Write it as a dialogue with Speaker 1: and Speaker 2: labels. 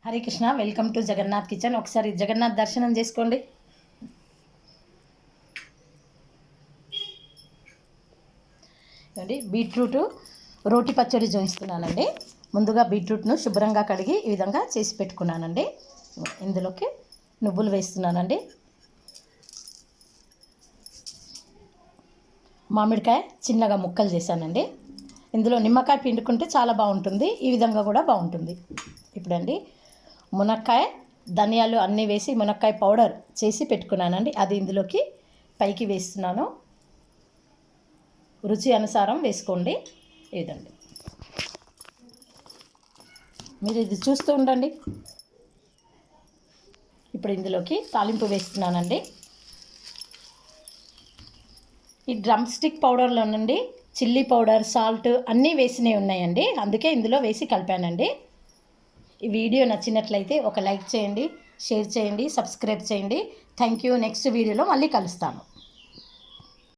Speaker 1: Hare Krishna, welcome to Jagannath kitchen. ఒకసారి జగన్నాథ్ దర్శనం చేసుకోండి. బీట్రూట్ రోటి పచ్చడి చూపిస్తున్నానండి. ముందుగా బీట్రూట్ను శుభ్రంగా కడిగి ఈ విధంగా చేసి పెట్టుకున్నానండి. ఇందులోకి నువ్వులు వేస్తున్నానండి. మామిడికాయ చిన్నగా ముక్కలు చేశానండి. ఇందులో నిమ్మకాయ పిండుకుంటే చాలా బాగుంటుంది. ఈ విధంగా కూడా బాగుంటుంది. ఇప్పుడండి మునక్కాయ, ధనియాలు అన్నీ వేసి మునక్కాయ పౌడర్ చేసి పెట్టుకున్నానండి. అది ఇందులోకి పైకి వేస్తున్నాను. రుచి అనుసారం వేసుకోండి. ఈ విధంగా మీరు ఇది చూస్తూ ఉండండి. ఇప్పుడు ఇందులోకి తాలింపు వేస్తున్నానండి. ఈ డ్రమ్ స్టిక్ పౌడర్లో నుండి చిల్లీ పౌడర్, సాల్ట్ అన్నీ వేసినవి ఉన్నాయండి. అందుకే ఇందులో వేసి కలిపానండి. ఈ వీడియో నచ్చినట్లయితే ఒక లైక్ చేయండి, షేర్ చేయండి, సబ్స్క్రైబ్ చేయండి. Thank you. నెక్స్ట్ వీడియోలో మళ్ళీ కలుస్తాను.